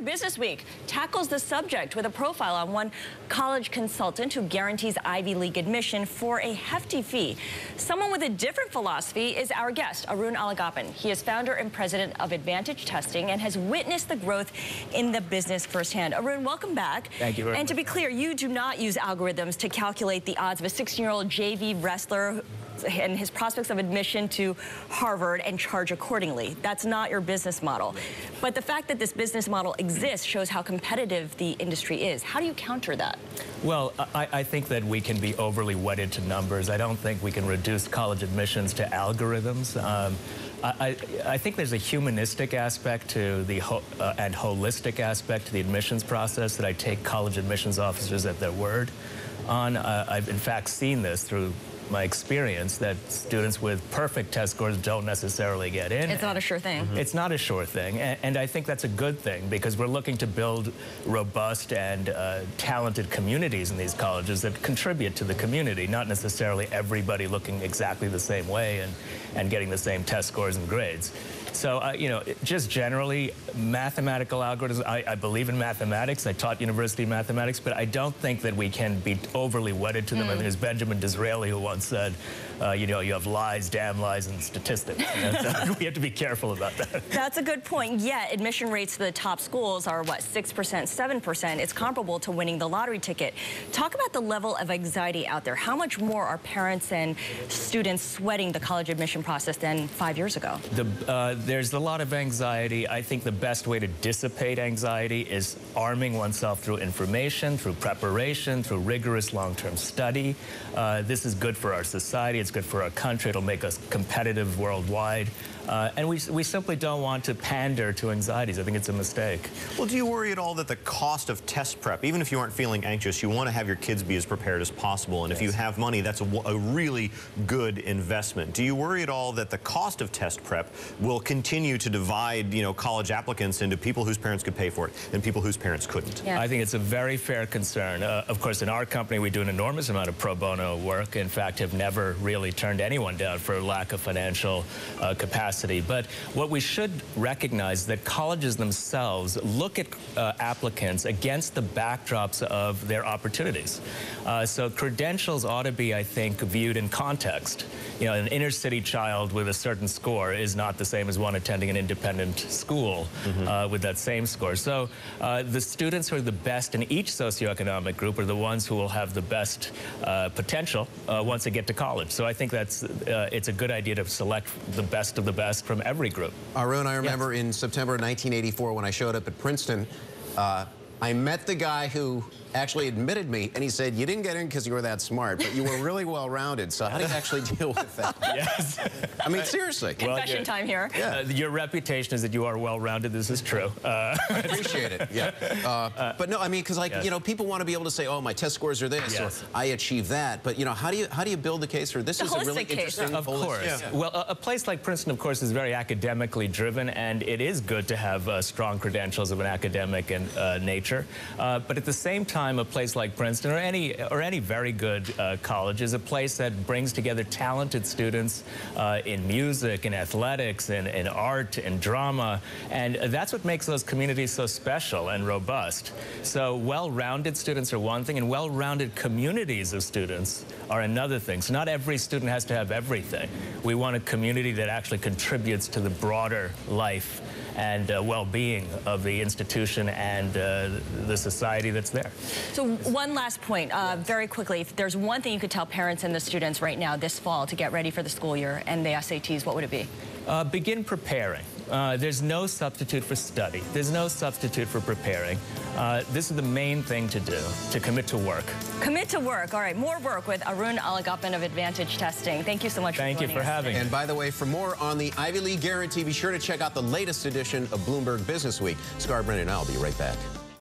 Bloomberg Business Week tackles the subject with a profile on one college consultant who guarantees Ivy League admission for a hefty fee. Someone with a different philosophy is our guest, Arun Alagappan. He is founder and president of Advantage Testing and has witnessed the growth in the business firsthand. Arun, welcome back. Thank you very much. And to be clear, you do not use algorithms to calculate the odds of a 16-year-old JV wrestler and his prospects of admission to Harvard and charge accordingly. That's not your business model. But the fact that this business model exists shows how competitive the industry is. How do you counter that? Well, I think that we can be overly wedded to numbers. I don't think we can reduce college admissions to algorithms. I think there's a humanistic aspect to the and holistic aspect to the admissions process that I take college admissions officers at their word on. I've in fact seen this through my experience that students with perfect test scores don't necessarily get in. It's not a sure thing. It's not a sure thing, and I think that's a good thing because we're looking to build robust and talented communities in these colleges that contribute to the community, not necessarily everybody looking exactly the same way and getting the same test scores and grades. So, you know, just generally, mathematical algorithms, I believe in mathematics. I taught university mathematics, but I don't think that we can be overly wedded to them. I think it was Benjamin Disraeli who once said, you know, you have lies, damn lies, and statistics. And we have to be careful about that. That's a good point. Yet, admission rates to the top schools are, what, 6%, 7%. It's comparable to winning the lottery ticket. Talk about the level of anxiety out there. How much more are parents and students sweating the college admission process than 5 years ago? There's a lot of anxiety. I think the best way to dissipate anxiety is arming oneself through information, through preparation, through rigorous long-term study. This is good for our society. It's good for our country. It'll make us competitive worldwide. And we simply don't want to pander to anxieties. I think it's a mistake. Well, do you worry at all that the cost of test prep, even if you aren't feeling anxious, you want to have your kids be as prepared as possible, and yes. If you have money, that's a really good investment. Do you worry at all that the cost of test prep will continue to divide, you know, college applicants into people whose parents could pay for it and people whose parents couldn't? Yeah. I think it's a very fair concern. Of course, in our company, we do an enormous amount of pro bono work. In fact, have never really turned anyone down for lack of financial capacity. But what we should recognize is that colleges themselves look at applicants against the backdrops of their opportunities. So credentials ought to be, I think, viewed in context. You know, an inner city child with a certain score is not the same as one attending an independent school with that same score. So the students who are the best in each socioeconomic group are the ones who will have the best potential once they get to college. So I think that's it's a good idea to select the best of the best from every group. Arun, I remember in September 1984 when I showed up at Princeton, I met the guy who actually admitted me, and he said, you didn't get in because you were that smart, but you were really well-rounded. So how do you actually deal with that? Yes. I mean, seriously. Confession time here. Yeah. Your reputation is that you are well-rounded. This is true. I appreciate it, yeah. But no, I mean, because, like, yes. you know, people want to be able to say, oh, my test scores are this, yes. or I achieved that. But, you know, how do you build the case for this? The Is a really holistic case. interesting... Of course. Yeah. Well, a place like Princeton, of course, is very academically driven, and it is good to have strong credentials of an academic and nature. But at the same time, a place like Princeton or any very good college is a place that brings together talented students in music, in athletics, in art, in drama, and that's what makes those communities so special and robust. So well-rounded students are one thing, and well-rounded communities of students are another thing. So not every student has to have everything. We want a community that actually contributes to the broader life and well-being of the institution and the society that's there. So one last point, very quickly, if there's one thing you could tell parents and the students right now this fall to get ready for the school year and the SATs, what would it be? Begin preparing. There's no substitute for study. There's no substitute for preparing. This is the main thing to do, to commit to work. Commit to work. All right, more work with Arun Alagappan of Advantage Testing. Thank you so much for joining us. Thank you for having me. And by the way, for more on the Ivy League guarantee, be sure to check out the latest edition of Bloomberg Business Week. Scar Brennan and I'll be right back.